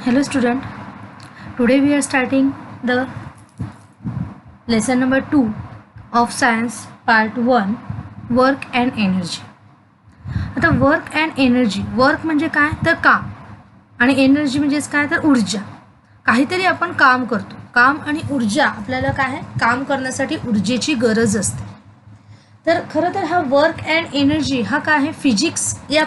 Hello student, today we are starting the lesson number 2 of science part 1 work and energy. आता work and energy, work म्हणजे काय तर काम आणि energy म्हणजेच काय तर ऊर्जा. काहीतरी आपण काम करतो, काम आणि ऊर्जा आपल्याला काय आहे काम करण्यासाठी ऊर्जेची गरज असते. तर खरं तर हा वर्क अँड एनर्जी हा काय आहे फिजिक्स या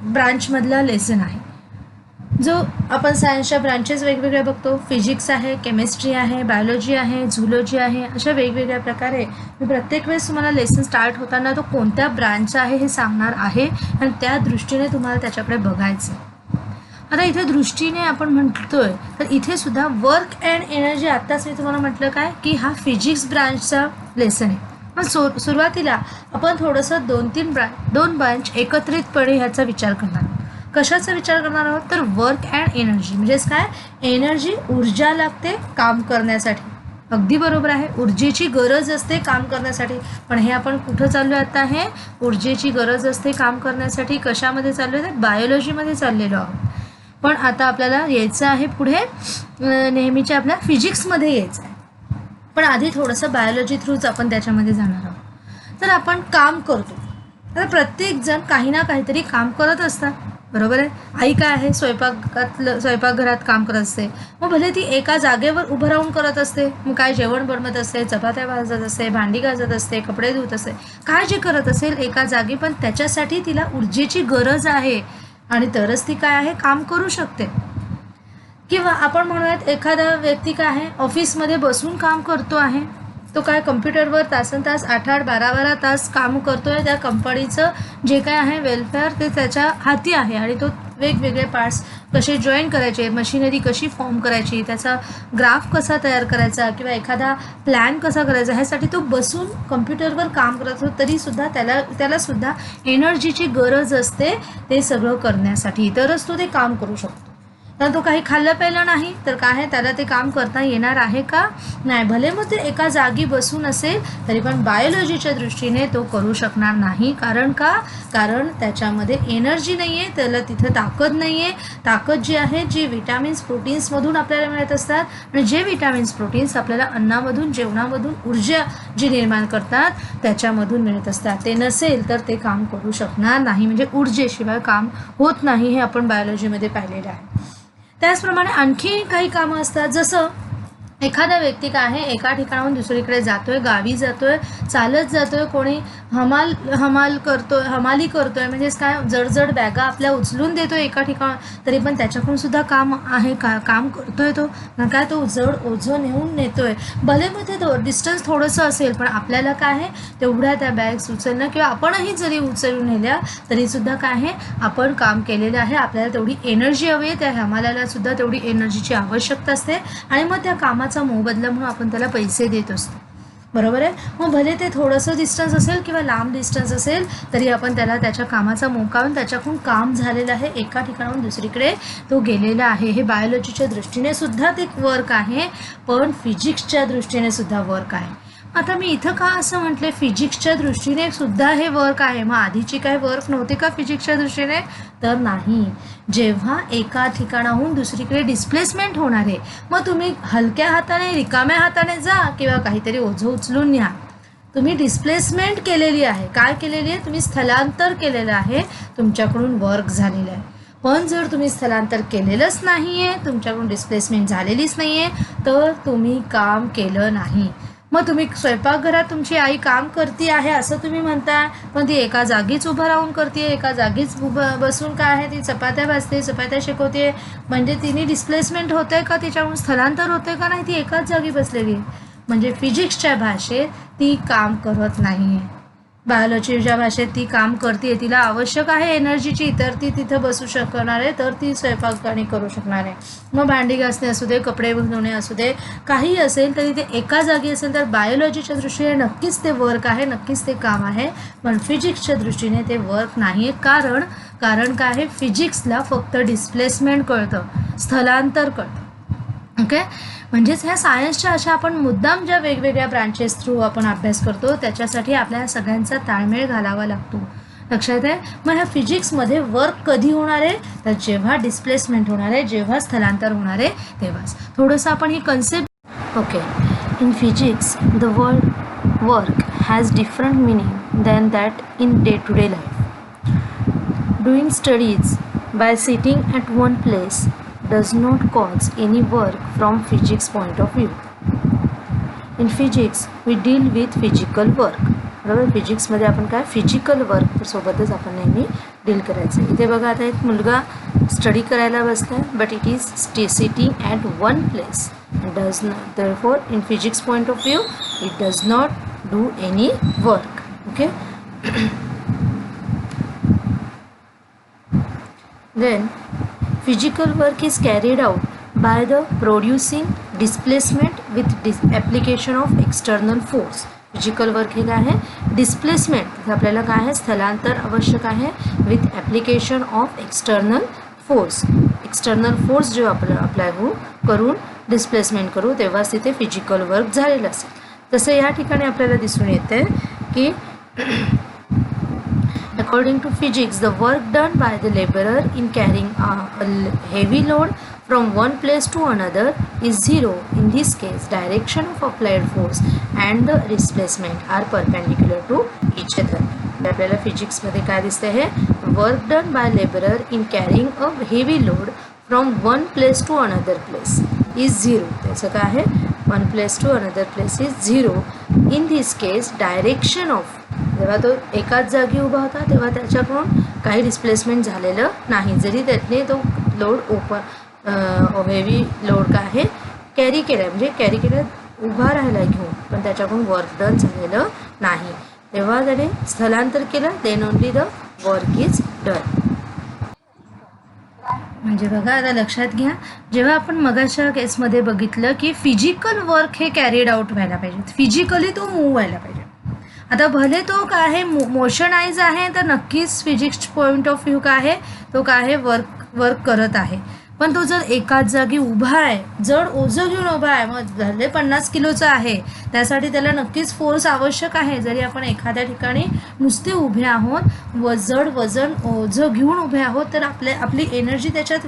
ब्रांचमधला लेसन आहे. जो आपण सायन्सच्या ब्रांचेस वेगवेगळ्या बघतो, फिजिक्स आहे, केमिस्ट्री आहे, बायोलॉजी आहे, झुलॉजी आहे, अशा वेगवेगळ्या प्रकारे मी प्रत्येक वेळेस तुम्हाला लेसन स्टार्ट होताना तो कोणत्या ब्रांचचा आहे हे सांगणार आहे आणि त्या दृष्टीने तुम्हाला त्याच्याकडे बघायचं. आता इथे दृष्टीने आपण म्हणतोय तर इथे सुद्धा वर्क अँड एनर्जी आत्ताच मी तुम्हाला म्हटलं काय की हा फिजिक्स ब्रांचचा लेसन आहे. मग सुरुवातीला आपण थोडंसं दोन ब्रांच एकत्रितपणे ह्याचा विचार करणार. कशाचा विचार करणार आहोत तर वर्क अँड एनर्जी म्हणजेच काय एनर्जी ऊर्जा लागते काम करण्यासाठी. अगदी बरोबर आहे, ऊर्जेची गरज असते काम करण्यासाठी. पण हे आपण कुठं चाललो आता हे ऊर्जेची गरज असते काम करण्यासाठी कशामध्ये चाललो आहे बायोलॉजीमध्ये चाललेलो आहोत. पण आता आपल्याला यायचं आहे पुढे नेहमीच्या आपल्या फिजिक्समध्ये यायचं आहे. पण आधी थोडंसं बायोलॉजी थ्रूच आपण त्याच्यामध्ये जाणार आहोत. तर आपण काम करतो, तर प्रत्येकजण काही ना काहीतरी काम करत असतात, बरोबर आहे. आई काय आहे स्वयंपाकघरात काम करत असते. मग भले ती एका जागेवर उभं राहून करत असते, मग काय जेवण बनवत असते, चपात्या भाजत असते, भांडी घासत असते, कपडे धुत असते, काय जे करत असेल एका जागी, पण त्याच्यासाठी तिला ऊर्जेची गरज आहे आणि तरच ती काय आहे काम करू शकते. किंवा आपण म्हणूयात एखादा व्यक्ती काय आहे ऑफिसमध्ये बसून काम करतो आहे, तो काय कम्प्युटरवर तासनतास 8-8 12-12 तास काम करतो आहे. त्या कंपनीचं जे काय आहे वेलफेअर ते त्याच्या हाती आहे आणि तो वेगवेगळे पार्ट्स कसे जॉईन करायचे, मशिनरी कशी फॉर्म करायची, त्याचा ग्राफ कसा तयार करायचा किंवा एखादा प्लॅन कसा करायचा ह्यासाठी तो बसून कम्प्युटरवर काम करत असतो. तरीसुद्धा त्यालासुद्धा एनर्जीची गरज असते ते सगळं करण्यासाठी, तरच तो ते काम करू शकतो. तर तो काही खाल्लं प्यायलं नाही तर काय आहे त्याला ते काम करता येणार आहे का नाही. भले मग ते एका जागी बसून असेल तरी पण बायोलॉजीच्या दृष्टीने तो करू शकणार नाही. कारण त्याच्यामध्ये एनर्जी नाही आहे, त्याला तिथं ताकद नाही आहे. ताकद जी आहे जी विटॅमिन्स प्रोटीन्समधून आपल्याला मिळत असतात आणि जे विटॅमिन्स प्रोटीन्स आपल्याला अन्नामधून जेवणामधून ऊर्जा जी निर्माण करतात त्याच्यामधून मिळत असतात, ते नसेल तर ते काम करू शकणार नाही. म्हणजे ऊर्जेशिवाय काम होत नाही हे आपण बायोलॉजीमध्ये पाहिलेलं आहे. त्याचप्रमाणे आणखी काही कामं असतात, जसं एखादा व्यक्ती काय आहे एका ठिकाणाहून दुसरीकडे जातोय, गावी जातोय, चालत जातोय, कोणी हमाली करतोय म्हणजेच काय जड बॅगा आपल्या उचलून देतोय एका ठिकाण, तरी पण त्याच्याकडून सुद्धा काम आहे काम करतोय तो काय तो जड ओझं नेऊन नेतोय. भले मग ते डिस्टन्स थोडंसं असेल पण आपल्याला काय आहे तेवढ्या त्या बॅग्स उचलणं किंवा आपणही जरी उचलून नेल्या तरीसुद्धा काय आहे आपण काम केलेलं आहे. आपल्याला तेवढी एनर्जी हवी आहे, त्या हमालाला सुद्धा तेवढी एनर्जीची आवश्यकता असते आणि मग त्या कामाचा मोबदला म्हणून आपण त्याला पैसे देत असतो, बरोबर आहे. मग भले ते थोडंसं डिस्टन्स असेल किंवा लांब डिस्टन्स असेल तरी आपण त्याला त्याच्या कामाचा मोकावून त्याच्याकडून काम झालेलं आहे, एका ठिकाणाहून दुसरीकडे तो गेलेला आहे. हे बायोलॉजीच्या दृष्टीने सुद्धा ते वर्क आहे, पण फिजिक्सच्या दृष्टीने सुद्धा वर्क आहे. आता मी इथं का असं म्हटलं फिजिक्सच्या दृष्टीने सुद्धा हे वर्क आहे, मग आधीची काय वर्क नव्हते का फिजिक्सच्या दृष्टीने तर नाही. जेव्हा एका ठिकाणाहून दुसरीकडे डिस्प्लेसमेंट होणार आहे, मग तुम्ही हलक्या हाताने रिकाम्या हाताने जा किंवा काहीतरी ओझं उचलून न्या, तुम्ही डिस्प्लेसमेंट केलेली आहे. काय केलेली आहे तुम्ही स्थलांतर केलेलं आहे, तुमच्याकडून वर्क झालेलं आहे. पण जर तुम्ही स्थलांतर केलेलंच नाही आहे, तुमच्याकडून डिस्प्लेसमेंट झालेलीच नाही आहे तर तुम्ही काम केलं नाही. मग तुम्ही स्वयंपाकघरात तुमची आई काम करते आहे असं तुम्ही म्हणताय, पण ती एका जागीच उभं राहून करते, एका जागीच बसून काय आहे ती चपात्या भाजते, चपात्या शेकवते, म्हणजे तिने डिस्प्लेसमेंट होतं आहे का, तिच्याकडून स्थलांतर होतं आहे का नाही, ती एकाच जागी बसलेली आहे. म्हणजे फिजिक्सच्या भाषेत ती काम करत नाही आहे. बायोलॉजीच्या भाषेत ती काम करते, तिला आवश्यक आहे एनर्जीची तर ती तिथं बसू शकणार आहे, तर ती स्वयंपाकपाणी करू शकणार आहे. मग भांडी घासणे असू दे, कपडे धुणे असू दे, काही असेल तरी ते एका जागी असेल तर बायोलॉजीच्या दृष्टीने नक्कीच ते वर्क आहे, नक्कीच ते काम आहे. पण फिजिक्सच्या दृष्टीने ते वर्क नाही आहे. कारण काय आहे फिजिक्सला फक्त डिस्प्लेसमेंट कळतं, स्थलांतर कळतं. ओके, म्हणजेच ह्या सायन्सच्या अशा आपण मुद्दाम ज्या वेगवेगळ्या ब्रांचेस थ्रू आपण अभ्यास करतो त्याच्यासाठी आपल्याला सगळ्यांचा ताळमेळ घालावा लागतो. लक्षात आहे. मग ह्या फिजिक्समध्ये वर्क कधी होणार आहे, तर जेव्हा डिस्प्लेसमेंट होणार आहे, जेव्हा स्थलांतर होणार आहे तेव्हाच. थोडंसं आपण ही concept okay. In physics the word work has different meaning than that in day to day life. Doing studies by sitting at one place does not cause any work from physics point of view. In physics we deal with physical work. बरोबर, फिजिक्समध्ये आपण काय physical work सोबतच आपण नेहमी deal करायचं. इथे बघा आता एक मुलगा स्टडी करायला बसला, but it is sitting at one place does not, therefore in physics point of view it does not do any work. Okay. Then physical work is carried out by the producing displacement with application of external force. Physical work हे काय आहे, displacement आपल्याला काय आहे, स्थलांतर आवश्यक आहे, with application of external force. External force जेव्हा आपल्याला अप्लाय करून डिस्प्लेसमेंट करू तेव्हाच तिथे फिजिकल वर्क झालेलं असेल. तसं या ठिकाणी आपल्याला दिसून येते की according to physics the work done by the laborer in carrying a heavy load from one place to another is zero. In this case direction of applied force and the displacement are perpendicular to each other. आपल्याला फिजिक्समध्ये काय दिसते हे, work done by labourer in carrying a heavy load from one place to another place is zero. त्याचं काय आहे, one place to another place is zero. In this case direction of, जेव्हा तो एकाच जागी उभा होता तेव्हा त्याच्याकडून काही डिस्प्लेसमेंट झालेलं नाही, जरी त्याने तो लोड हेवी लोड काय आहे कॅरी केला, म्हणजे कॅरी केलं उभा राहिला घेऊन, पण त्याच्याकडून वर्क डन झालेलं नाही. तेव्हा त्याने स्थलांतर केलं, then only the work is done. म्हणजे बघा आता लक्षात घ्या, जेव्हा आपण मगाच्या केसमध्ये बघितलं की फिजिकल वर्क हे कॅरीड आउट व्हायला पाहिजे, फिजिकली तो मूव्ह व्हायला पाहिजे. आता भले तो काय आहे मोशनाइज आहे, तर नक्कीच फिजिक्स पॉईंट ऑफ व्ह्यू काय आहे, तो काय आहे वर्क करत आहे. पण तो जर एकाच जागी उभा आहे, जड ओझं घेऊन उभा आहे, मग भले 50 किलोचा आहे, त्यासाठी त्याला नक्कीच फोर्स आवश्यक आहे. जरी आपण एखाद्या ठिकाणी नुसते उभे आहोत, जड वजन ओझं घेऊन उभे आहोत, तर आपली एनर्जी त्याच्यात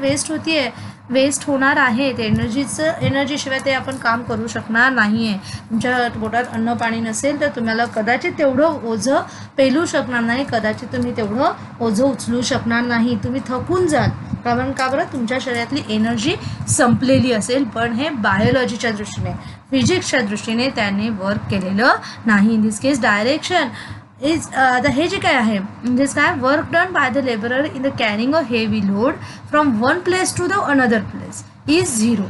वेस्ट होणार आहे. ते एनर्जीशिवाय ते आपण काम करू शकणार नाही आहे. तुमच्या पोटात अन्न पाणी नसेल तर तुम्हाला कदाचित तेवढं ओझं पेलू शकणार नाही, कदाचित तुम्ही तेवढं ओझं उचलू शकणार नाही, तुम्ही थकून जाल. कारण का बरं, तुमच्या शरीरातली एनर्जी संपलेली असेल. पण हे बायोलॉजीच्या दृष्टीने, फिजिक्सच्या दृष्टीने त्याने वर्क केलेलं नाही. In this case direction is आता हे जे काय आहे म्हणजेच काय, work done by the labourer in the carrying a heavy load from one place to the another place is zero.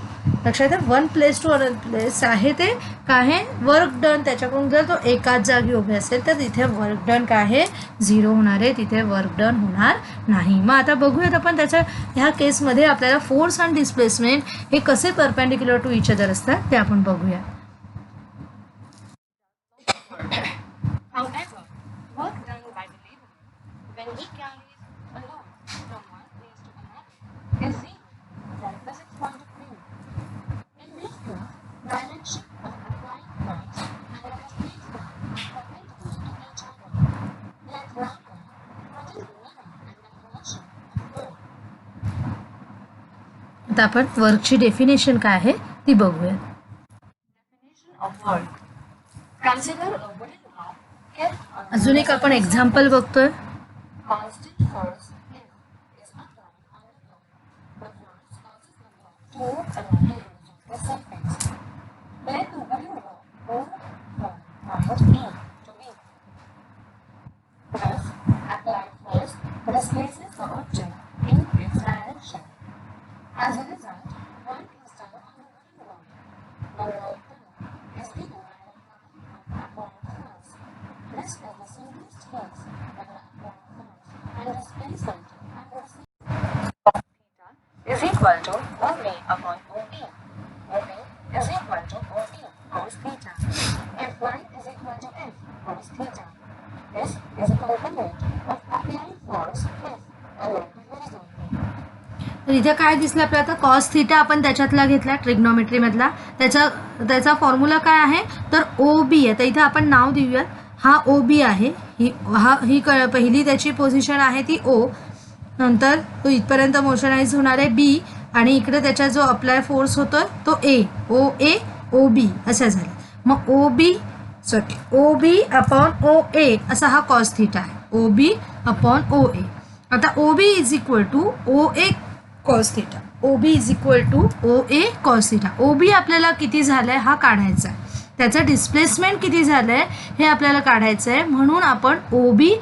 लक्षात आहे, one place to another place आहे ते काय आहे वर्क डन. त्याच्याकडून जर तो एकाच जागी उभे असेल तर तिथे वर्क डन काय आहे झिरो होणार आहे, तिथे वर्क डन होणार नाही. मग आता बघूयात आपण त्याच्या ह्या केसमध्ये आपल्याला फोर्स अँड डिस्प्लेसमेंट हे कसे परपेंडिक्युलर टू इच अदर असतात ते आपण बघूया. आता आपण वर्कची डेफिनेशन काय आहे ती बघूया. अजून एक आपण एक्झाम्पल बघतोय. is equal to 1v upon OP. OP is equal to OT cos theta. F1 is equal to F cos theta. This is equal to limit of applied force F along the horizontal. तर इथे काय दिसलं आपल्याला, आता cos theta आपण त्याच्यातला घेतला trigonometry मधला. त्याचा फॉर्म्युला काय आहे तर ओ बी आहे. तर इथे आपण नाव देऊयात, हा ओ बी आहे, ही पहिली त्याची पोझिशन आहे ती ओ, नंतर तो इथपर्यंत मोशनाइज होणार आहे बी, आणि इकडे त्याचा जो अप्लाय फोर्स होतोय तो ए, ओ बी असं झालं. मग ओ बी अपॉन ओ ए असा हा कॉस थीटा आहे, O B upon O A. आता O B is equal to O A cos theta, O B is equal to O A cos theta. O B आपल्याला किती झालं आहे हा काढायचा आहे, त्याचं डिस्प्लेसमेंट किती झालं आहे हे आपल्याला काढायचं आहे. म्हणून आपण ओ बी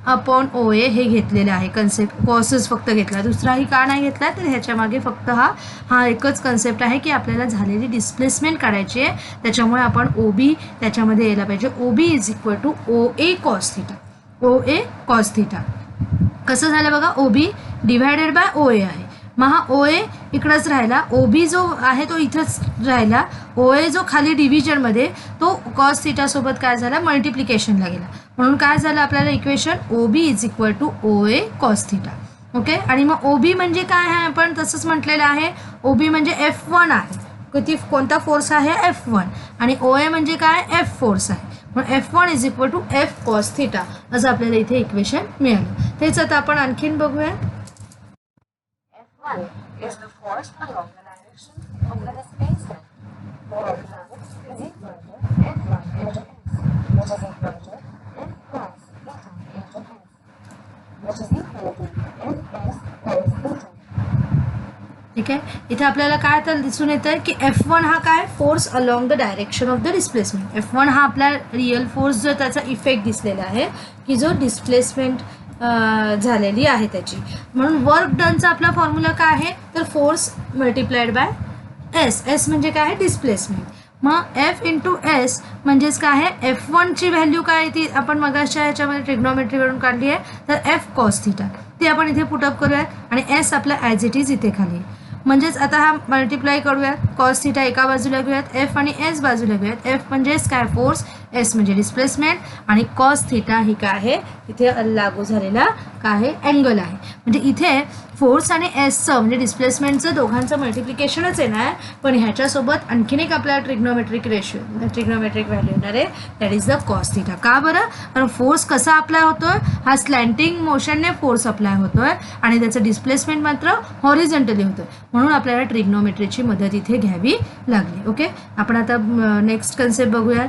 अपॉन ओ ए हे घेतलेलं आहे कन्सेप्ट, कॉसेस फक्त घेतला, दुसराही का नाही घेतला तर ह्याच्या मागे फक्त हा एकच कन्सेप्ट आहे की आपल्याला झालेली डिस्प्लेसमेंट काढायची आहे. त्याच्यामुळे आपण ओ बी त्याच्यामध्ये यायला पाहिजे. O B is equal to O A cos theta, O A cos theta. कसं झालं बघा, ओ बी डिवायडेड बाय ओ ए आहे. मग हा ओ ए इकडंच राहिला, ओ बी जो आहे तो इथंच राहिला, ओ ए जो खाली डिव्हिजनमध्ये तो कॉस थीटासोबत काय झाला मल्टिप्लिकेशनला गेला. म्हणून काय झालं आपल्याला equation O B is equal to O A cos theta. Okay. आणि मग ओ बी म्हणजे काय आहे आपण तसंच म्हटलेलं आहे, ओ बी म्हणजे F1 आहे. कोणता फोर्स आहे F1, आणि ओ ए म्हणजे काय F फोर्स आहे. मग F1 is equal to F cos theta असं आपल्याला इथे इक्वेशन मिळालं. तेच आता आपण आणखीन बघूया. F1 is the force along the direction of the displacement. Work done is equal to F1 into S, which is equal to F cos theta into S, which is equal to Fs cos theta. ठीक आहे. इथे आपल्याला काय तर दिसून येतं की F1 हा काय force along the direction of the displacement. F1 हा आपला रिअल फोर्स जो त्याचा इफेक्ट दिसलेला आहे की जो डिस्प्लेसमेंट झालेली आहे त्याची. म्हणून वर्क डनचा आपला फॉर्म्युला काय आहे तर force multiplied by S. S म्हणजे काय आहे डिस्प्लेसमेंट. मग एफ इंटू एस म्हणजेच काय आहे F1ची व्हॅल्यू काय ती आपण मगाच्या ह्याच्यामध्ये ट्रिग्नोमेट्रीवरून काढली आहे तर एफ कॉस थीटा ती आपण इथे पुटअप करूयात आणि एस आपला ॲज इट इज इथे खाली. म्हणजेच आता हा मल्टिप्लाय करूयात, कॉस थीटा एका बाजूला घेऊयात, एफ आणि एस बाजूला घेऊयात. एफ म्हणजेच काय फोर्स, एस म्हणजे डिस्प्लेसमेंट, आणि कॉस थीटा ही काय आहे इथे लागू झालेला काय आहे अँगल आहे. म्हणजे इथे फोर्स आणि एसचं म्हणजे डिस्प्लेसमेंटचं दोघांचं मल्टिप्लिकेशनच येणार, पण ह्याच्यासोबत आणखीन एक आपल्याला ट्रिग्नोमेट्रिक व्हॅल्यू येणार आहे, that is the cos theta. का बरं, कारण फोर्स कसा अप्लाय होतोय हा स्लॅन्टिंग मोशनने फोर्स अप्लाय होतोय आणि त्याचं डिस्प्लेसमेंट मात्र हॉरिझॉन्टली होतोय. म्हणून आपल्याला ट्रिग्नोमेट्रीची मदत इथे घ्यावी लागली. ओके. आपण आता नेक्स्ट कन्सेप्ट बघूयात.